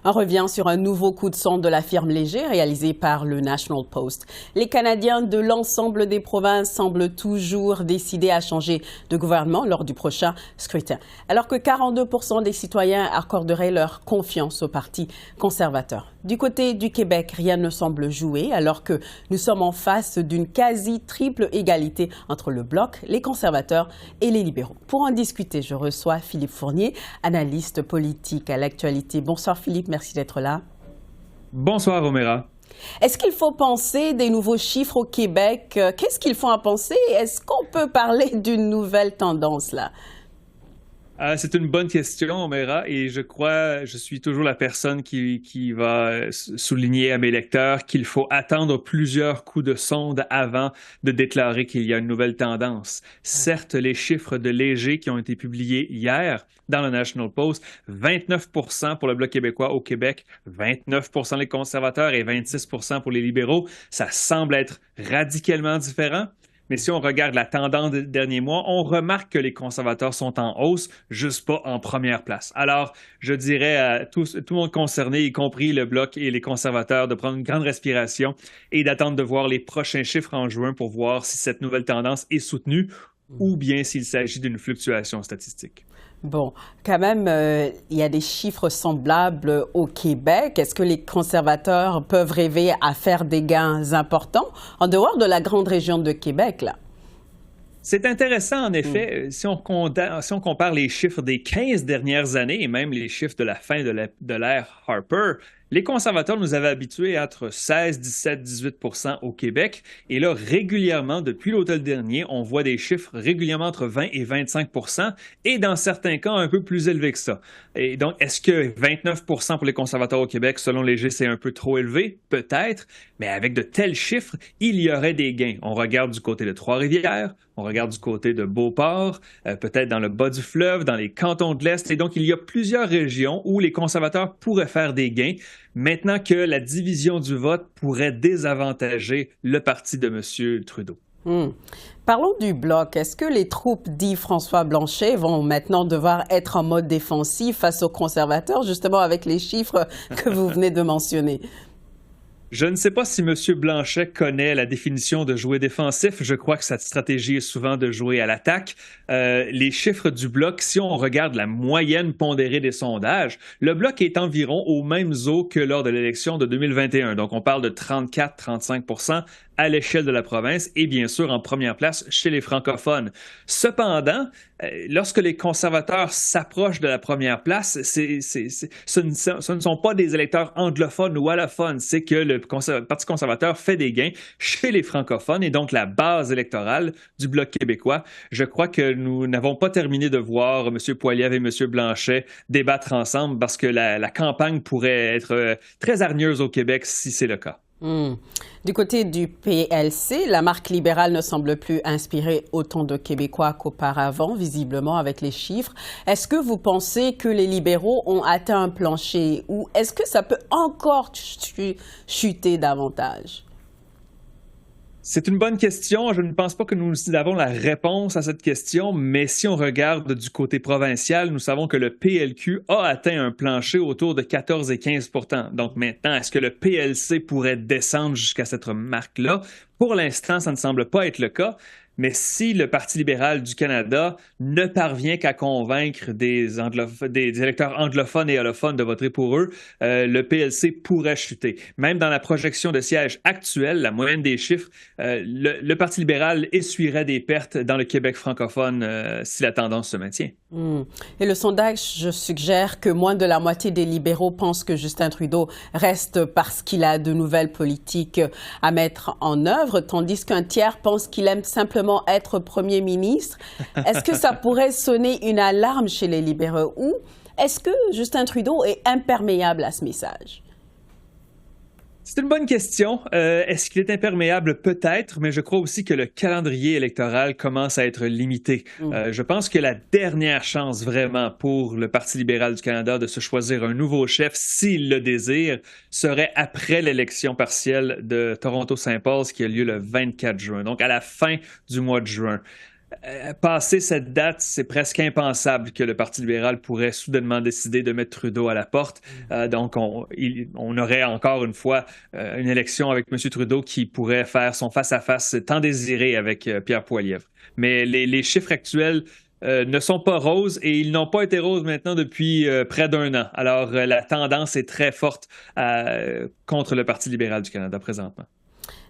On revient sur un nouveau coup de sonde de la firme Léger réalisé par le National Post. Les Canadiens de l'ensemble des provinces semblent toujours décidés à changer de gouvernement lors du prochain scrutin, alors que 42% des citoyens accorderaient leur confiance au Parti conservateur. Du côté du Québec, rien ne semble jouer alors que nous sommes en face d'une quasi-triple égalité entre le Bloc, les conservateurs et les libéraux. Pour en discuter, je reçois Philippe Fournier, analyste politique à l'actualité. Bonsoir Philippe, merci d'être là. Bonsoir Oméra. Est-ce qu'il faut penser des nouveaux chiffres au Québec? Qu'est-ce qu'ils font à penser? Est-ce qu'on peut parler d'une nouvelle tendance là? C'est une bonne question, Oméra, et je suis toujours la personne qui va souligner à mes lecteurs qu'il faut attendre plusieurs coups de sonde avant de déclarer qu'il y a une nouvelle tendance. Certes, les chiffres de Léger qui ont été publiés hier dans le National Post, 29% pour le Bloc québécois au Québec, 29% les conservateurs et 26% pour les libéraux, ça semble être radicalement différent. Mais si on regarde la tendance des derniers mois, on remarque que les conservateurs sont en hausse, juste pas en première place. Alors, je dirais à tout le monde concerné, y compris le Bloc et les conservateurs, de prendre une grande respiration et d'attendre de voir les prochains chiffres en juin pour voir si cette nouvelle tendance est soutenue ou bien s'il s'agit d'une fluctuation statistique. Bon, quand même, il y a des chiffres semblables au Québec. Est-ce que les conservateurs peuvent rêver à faire des gains importants en dehors de la grande région de Québec, là? C'est intéressant, en effet, si on compare les chiffres des 15 dernières années et même les chiffres de la fin de l'ère Harper. Les conservateurs nous avaient habitués à entre 16, 17, 18% au Québec. Et là, régulièrement, depuis l'automne dernier, on voit des chiffres régulièrement entre 20 et 25% et dans certains cas, un peu plus élevés que ça. Et donc, est-ce que 29% pour les conservateurs au Québec, selon Léger, c'est un peu trop élevé? Peut-être, mais avec de tels chiffres, il y aurait des gains. On regarde du côté de Trois-Rivières, on regarde du côté de Beauport, peut-être dans le bas du fleuve, dans les cantons de l'Est. Et donc, il y a plusieurs régions où les conservateurs pourraient faire des gains. Maintenant que la division du vote pourrait désavantager le parti de M. Trudeau. Parlons du Bloc. Est-ce que les troupes dit François Blanchet vont maintenant devoir être en mode défensif face aux conservateurs, justement avec les chiffres que vous venez de mentionner? Je ne sais pas si M. Blanchet connaît la définition de jouer défensif. Je crois que sa stratégie est souvent de jouer à l'attaque. Les chiffres du Bloc, si on regarde la moyenne pondérée des sondages, le Bloc est environ aux mêmes eaux que lors de l'élection de 2021. Donc, on parle de 34-35% à l'échelle de la province et bien sûr en première place chez les francophones. Cependant, lorsque les conservateurs s'approchent de la première place, ce ne sont pas des électeurs anglophones ou allophones, c'est que le Parti conservateur fait des gains chez les francophones et donc la base électorale du Bloc québécois. Je crois que nous n'avons pas terminé de voir M. Poilievre et M. Blanchet débattre ensemble parce que la campagne pourrait être très hargneuse au Québec si c'est le cas. Du côté du PLC, la marque libérale ne semble plus inspirer autant de Québécois qu'auparavant, visiblement avec les chiffres. Est-ce que vous pensez que les libéraux ont atteint un plancher ou est-ce que ça peut encore chuter davantage? C'est une bonne question. Je ne pense pas que nous avons la réponse à cette question, mais si on regarde du côté provincial, nous savons que le PLQ a atteint un plancher autour de 14 et 15%. Donc maintenant, est-ce que le PLC pourrait descendre jusqu'à cette marque-là? Pour l'instant, ça ne semble pas être le cas. Mais si le Parti libéral du Canada ne parvient qu'à convaincre des électeurs anglophones et allophones de voter pour eux, le PLC pourrait chuter. Même dans la projection de sièges actuelle, la moyenne des chiffres, le Parti libéral essuierait des pertes dans le Québec francophone si la tendance se maintient. Et le sondage suggère que moins de la moitié des libéraux pensent que Justin Trudeau reste parce qu'il a de nouvelles politiques à mettre en œuvre, tandis qu'un tiers pense qu'il aime simplement être premier ministre. Est-ce que ça pourrait sonner une alarme chez les libéraux ou est-ce que Justin Trudeau est imperméable à ce message? C'est une bonne question. Est-ce qu'il est imperméable? Peut-être, mais je crois aussi que le calendrier électoral commence à être limité. Je pense que la dernière chance vraiment pour le Parti libéral du Canada de se choisir un nouveau chef, s'il le désire, serait après l'élection partielle de Toronto-Saint-Paul, qui a lieu le 24 juin, donc à la fin du mois de juin. Passer cette date, c'est presque impensable que le Parti libéral pourrait soudainement décider de mettre Trudeau à la porte. Donc, on aurait encore une fois une élection avec M. Trudeau qui pourrait faire son face-à-face tant désiré avec Pierre Poilievre. Mais les chiffres actuels ne sont pas roses et ils n'ont pas été roses maintenant depuis près d'un an. Alors, la tendance est très forte contre le Parti libéral du Canada présentement.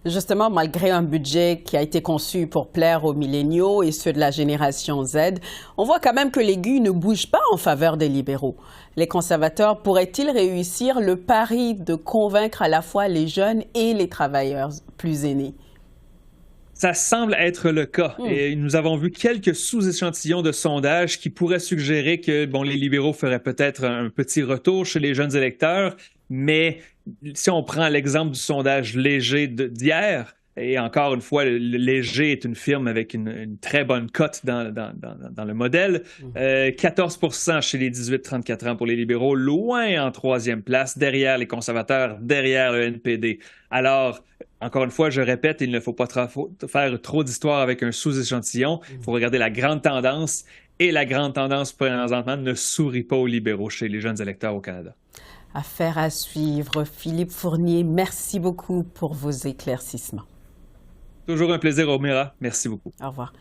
Justement, malgré un budget qui a été conçu pour plaire aux milléniaux et ceux de la génération Z, on voit quand même que l'aiguille ne bouge pas en faveur des libéraux. Les conservateurs pourraient-ils réussir le pari de convaincre à la fois les jeunes et les travailleurs plus aînés? Ça semble être le cas. Et nous avons vu quelques sous-échantillons de sondages qui pourraient suggérer que les libéraux feraient peut-être un petit retour chez les jeunes électeurs. Mais si on prend l'exemple du sondage Léger d'hier, et encore une fois, le Léger est une firme avec une très bonne cote dans le modèle, 14% chez les 18-34 ans pour les libéraux, loin en troisième place, derrière les conservateurs, derrière le NPD. Alors, encore une fois, je répète, il ne faut pas faire trop d'histoire avec un sous-échantillon. Il faut regarder la grande tendance. Et la grande tendance présentement ne sourit pas aux libéraux chez les jeunes électeurs au Canada. Affaire à suivre. Philippe Fournier, merci beaucoup pour vos éclaircissements. Toujours un plaisir, Omera. Merci beaucoup. Au revoir.